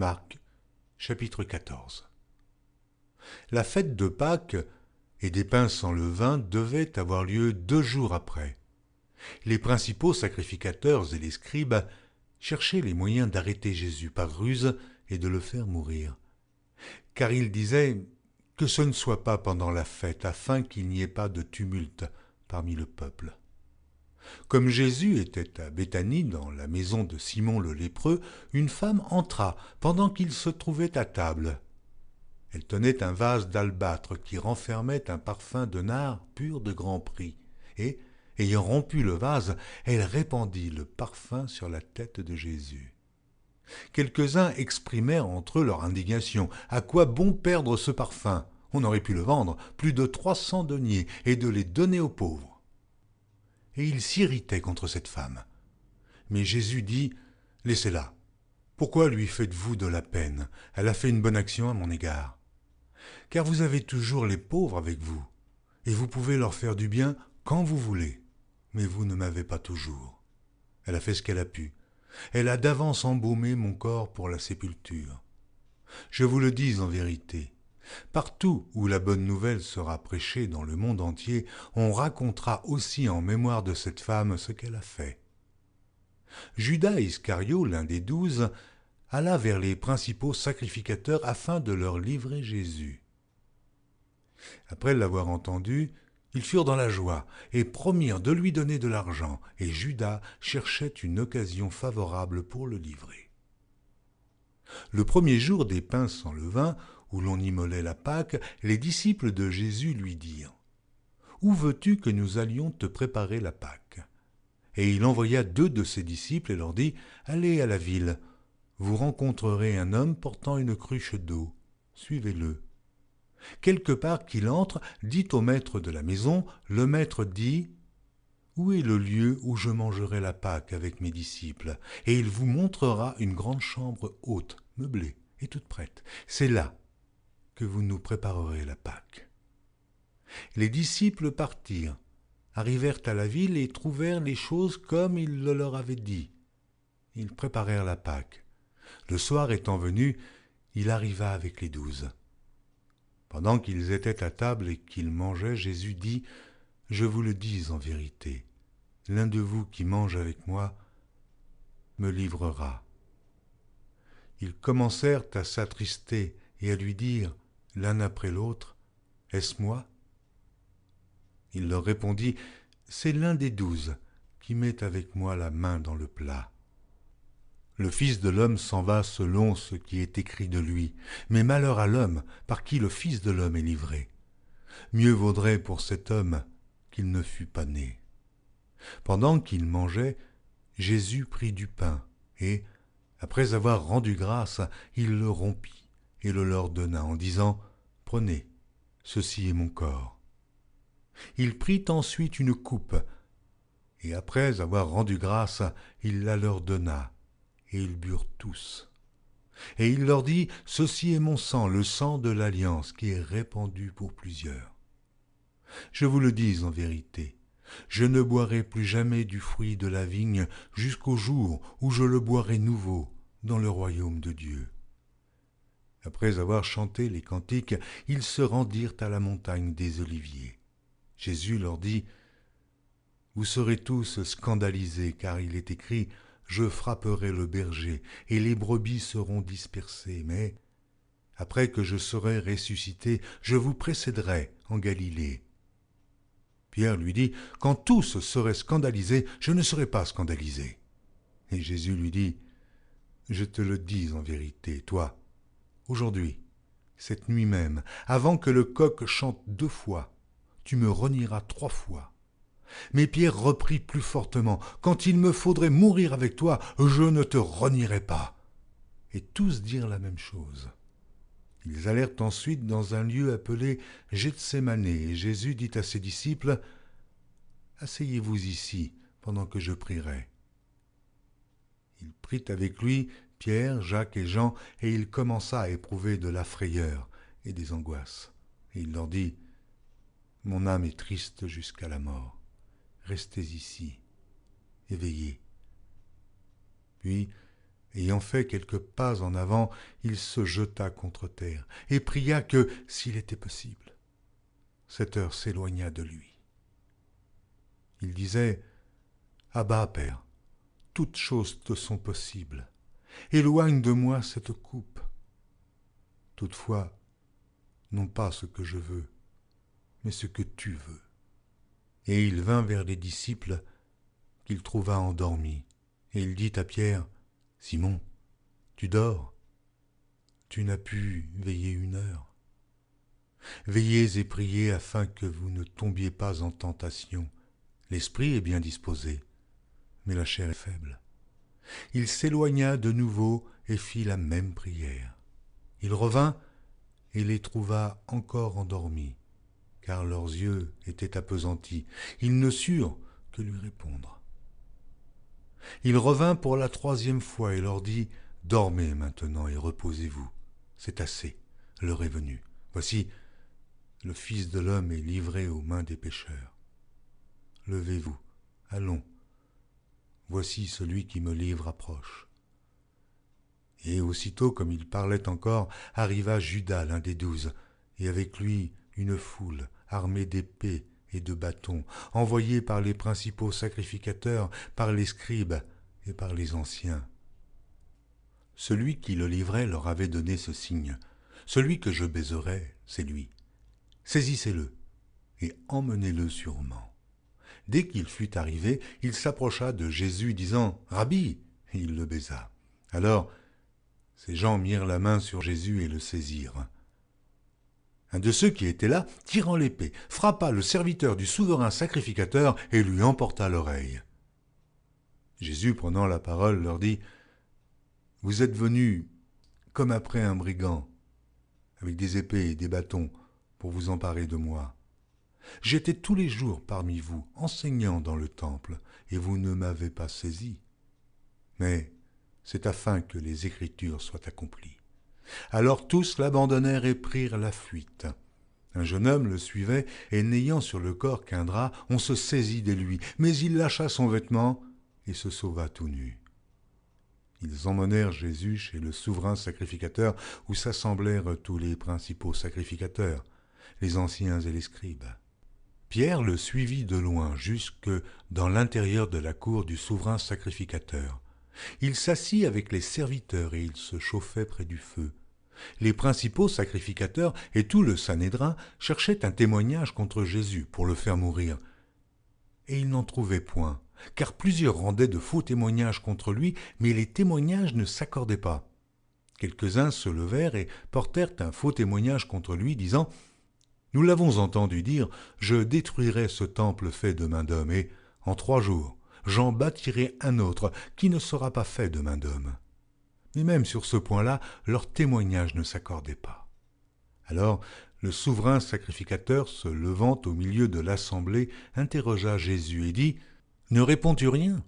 Marc, chapitre 14. La fête de Pâques et des pains sans levain devait avoir lieu 2 jours après. Les principaux sacrificateurs et les scribes cherchaient les moyens d'arrêter Jésus par ruse et de le faire mourir. Car ils disaient que ce ne soit pas pendant la fête, afin qu'il n'y ait pas de tumulte parmi le peuple. Comme Jésus était à Béthanie, dans la maison de Simon le lépreux, une femme entra pendant qu'il se trouvait à table. Elle tenait un vase d'albâtre qui renfermait un parfum de nard pur de grand prix, et, ayant rompu le vase, elle répandit le parfum sur la tête de Jésus. Quelques-uns exprimèrent entre eux leur indignation. À quoi bon perdre ce parfum? On aurait pu le vendre plus de 300 deniers et de les donner aux pauvres. Et ils s'irritaient contre cette femme. Mais Jésus dit, « Laissez-la. Pourquoi lui faites-vous de la peine? Elle a fait une bonne action à mon égard. Car vous avez toujours les pauvres avec vous, et vous pouvez leur faire du bien quand vous voulez, mais vous ne m'avez pas toujours. Elle a fait ce qu'elle a pu. Elle a d'avance embaumé mon corps pour la sépulture. Je vous le dis en vérité, partout où la bonne nouvelle sera prêchée dans le monde entier, on racontera aussi en mémoire de cette femme ce qu'elle a fait. » Judas Iscario, l'un des 12, alla vers les principaux sacrificateurs afin de leur livrer Jésus. Après l'avoir entendu, ils furent dans la joie et promirent de lui donner de l'argent, et Judas cherchait une occasion favorable pour le livrer. Le premier jour des pains sans levain, où l'on immolait la Pâque, les disciples de Jésus lui dirent « Où veux-tu que nous allions te préparer la Pâque ?» Et il envoya 2 de ses disciples et leur dit « Allez à la ville, vous rencontrerez un homme portant une cruche d'eau, suivez-le. Quelque part qu'il entre, dites au maître de la maison, le maître dit « Où est le lieu où je mangerai la Pâque avec mes disciples ?» Et il vous montrera une grande chambre haute, meublée et toute prête. C'est là que vous nous préparerez la Pâque. Les disciples partirent, arrivèrent à la ville et trouvèrent les choses comme il le leur avait dit. Ils préparèrent la Pâque. Le soir étant venu, il arriva avec les 12. Pendant qu'ils étaient à table et qu'ils mangeaient, Jésus dit « Je vous le dis en vérité, l'un de vous qui mange avec moi me livrera. » Ils commencèrent à s'attrister et à lui dire l'un après l'autre « Est-ce moi ?» Il leur répondit « C'est l'un des 12 qui met avec moi la main dans le plat. Le Fils de l'homme s'en va selon ce qui est écrit de lui, mais malheur à l'homme par qui le Fils de l'homme est livré. Mieux vaudrait pour cet homme qu'il ne fût pas né. » Pendant qu'ils mangeaient, Jésus prit du pain et, après avoir rendu grâce, il le rompit et le leur donna en disant « Prenez, ceci est mon corps. » Il prit ensuite une coupe, et après avoir rendu grâce, il la leur donna, et ils burent tous. Et il leur dit, « Ceci est mon sang, le sang de l'alliance, qui est répandu pour plusieurs. Je vous le dis en vérité, je ne boirai plus jamais du fruit de la vigne jusqu'au jour où je le boirai nouveau dans le royaume de Dieu. » Après avoir chanté les cantiques, ils se rendirent à la montagne des Oliviers. Jésus leur dit « Vous serez tous scandalisés, car il est écrit « Je frapperai le berger, et les brebis seront dispersées. Mais, après que je serai ressuscité, je vous précéderai en Galilée. » Pierre lui dit « Quand tous seraient scandalisés, je ne serai pas scandalisé. » Et Jésus lui dit « Je te le dis en vérité, toi, aujourd'hui, cette nuit même, avant que le coq chante 2 fois, tu me renieras 3 fois. » Mais Pierre reprit plus fortement, « Quand il me faudrait mourir avec toi, je ne te renierai pas. » Et tous dirent la même chose. Ils allèrent ensuite dans un lieu appelé Gethsémané, et Jésus dit à ses disciples, « Asseyez-vous ici, pendant que je prierai. » Il prit avec lui Pierre, Jacques et Jean, et il commença à éprouver de la frayeur et des angoisses. Et il leur dit, « Mon âme est triste jusqu'à la mort. Restez ici, éveillés. » Puis, Ayant fait quelques pas en avant, il se jeta contre terre et pria que, s'il était possible, cette heure s'éloignât de lui. Il disait « Abba, Père, toutes choses te sont possibles. Éloigne de moi cette coupe. Toutefois, non pas ce que je veux, mais ce que tu veux. » Et il vint vers les disciples qu'il trouva endormis, et il dit à Pierre, « Simon, tu dors, tu n'as pu veiller 1 heure. Veillez et priez afin que vous ne tombiez pas en tentation. L'esprit est bien disposé, mais la chair est faible. » Il s'éloigna de nouveau et fit la même prière. Il revint et les trouva encore endormis, car leurs yeux étaient appesantis. Ils ne surent que lui répondre. Il revint pour la 3e fois et leur dit « Dormez maintenant et reposez-vous. C'est assez, l'heure est venue. Voici, le Fils de l'homme est livré aux mains des pécheurs. Levez-vous, allons. Voici celui qui me livre approche. » Et aussitôt, comme il parlait encore, arriva Judas, l'un des 12, et avec lui une foule armée d'épées et de bâtons, envoyés par les principaux sacrificateurs, par les scribes et par les anciens. Celui qui le livrait leur avait donné ce signe. « Celui que je baiserai, c'est lui. Saisissez-le et emmenez-le sûrement. » Dès qu'il fut arrivé, il s'approcha de Jésus, disant « Rabbi !» et il le baisa. Alors, ces gens mirent la main sur Jésus et le saisirent. Un de ceux qui étaient là, tirant l'épée, frappa le serviteur du souverain sacrificateur et lui emporta l'oreille. Jésus, prenant la parole, leur dit « Vous êtes venus comme après un brigand, avec des épées et des bâtons, pour vous emparer de moi. J'étais tous les jours parmi vous, enseignant dans le temple, et vous ne m'avez pas saisi. Mais c'est afin que les Écritures soient accomplies. » Alors tous l'abandonnèrent et prirent la fuite. Un jeune homme le suivait, et n'ayant sur le corps qu'un drap, on se saisit de lui, mais il lâcha son vêtement et se sauva tout nu. Ils emmenèrent Jésus chez le souverain sacrificateur, où s'assemblèrent tous les principaux sacrificateurs, les anciens et les scribes. Pierre le suivit de loin jusque dans l'intérieur de la cour du souverain sacrificateur. Il s'assit avec les serviteurs et il se chauffait près du feu. Les principaux sacrificateurs et tout le Sanhédrin cherchaient un témoignage contre Jésus pour le faire mourir. Et ils n'en trouvaient point, car plusieurs rendaient de faux témoignages contre lui, mais les témoignages ne s'accordaient pas. Quelques-uns se levèrent et portèrent un faux témoignage contre lui, disant « Nous l'avons entendu dire, je détruirai ce temple fait de main d'homme, et en 3 jours, j'en bâtirai un autre qui ne sera pas fait de main d'homme. » Mais même sur ce point-là, leur témoignage ne s'accordait pas. Alors, le souverain sacrificateur, se levant au milieu de l'assemblée, interrogea Jésus et dit « Ne réponds-tu rien?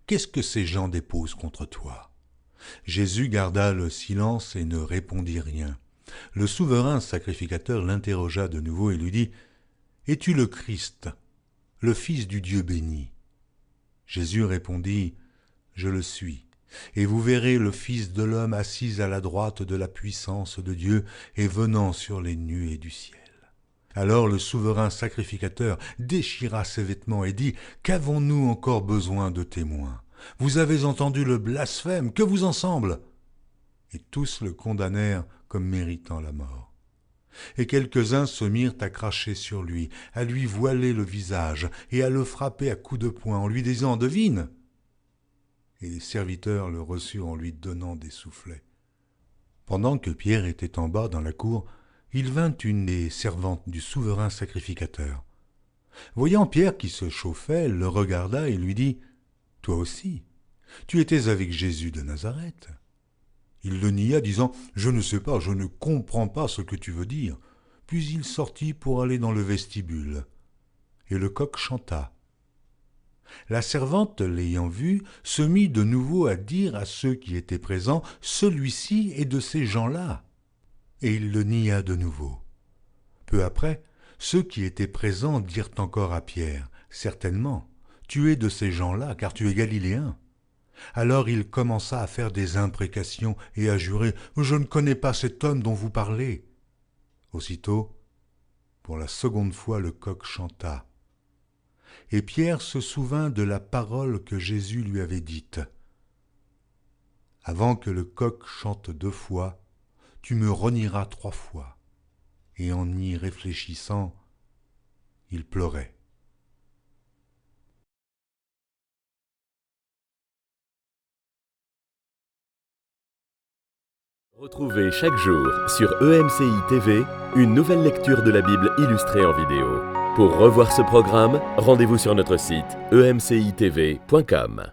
Qu'est-ce que ces gens déposent contre toi ?» Jésus garda le silence et ne répondit rien. Le souverain sacrificateur l'interrogea de nouveau et lui dit « Es-tu le Christ, le Fils du Dieu béni ?» Jésus répondit « Je le suis, et vous verrez le Fils de l'homme assis à la droite de la puissance de Dieu et venant sur les nuées du ciel. » Alors le souverain sacrificateur déchira ses vêtements et dit « Qu'avons-nous encore besoin de témoins? Vous avez entendu le blasphème, que vous en semble ?» Et tous le condamnèrent comme méritant la mort. Et quelques-uns se mirent à cracher sur lui, à lui voiler le visage et à le frapper à coups de poing en lui disant « Devine !» Et les serviteurs le reçurent en lui donnant des soufflets. Pendant que Pierre était en bas dans la cour, il vint une des servantes du souverain sacrificateur. Voyant Pierre qui se chauffait, elle le regarda et lui dit « Toi aussi, tu étais avec Jésus de Nazareth. » Il le nia, disant « Je ne sais pas, je ne comprends pas ce que tu veux dire. » Puis il sortit pour aller dans le vestibule. Et le coq chanta. La servante, l'ayant vu, se mit de nouveau à dire à ceux qui étaient présents « Celui-ci est de ces gens-là. » Et il le nia de nouveau. Peu après, ceux qui étaient présents dirent encore à Pierre « Certainement, tu es de ces gens-là, car tu es galiléen. » Alors il commença à faire des imprécations et à jurer « Je ne connais pas cet homme dont vous parlez ». Aussitôt, pour la seconde fois, le coq chanta. Et Pierre se souvint de la parole que Jésus lui avait dite. « Avant que le coq chante 2 fois, tu me renieras 3 fois. » Et en y réfléchissant, il pleurait. Retrouvez chaque jour sur EMCI TV une nouvelle lecture de la Bible illustrée en vidéo. Pour revoir ce programme, rendez-vous sur notre site emcitv.com.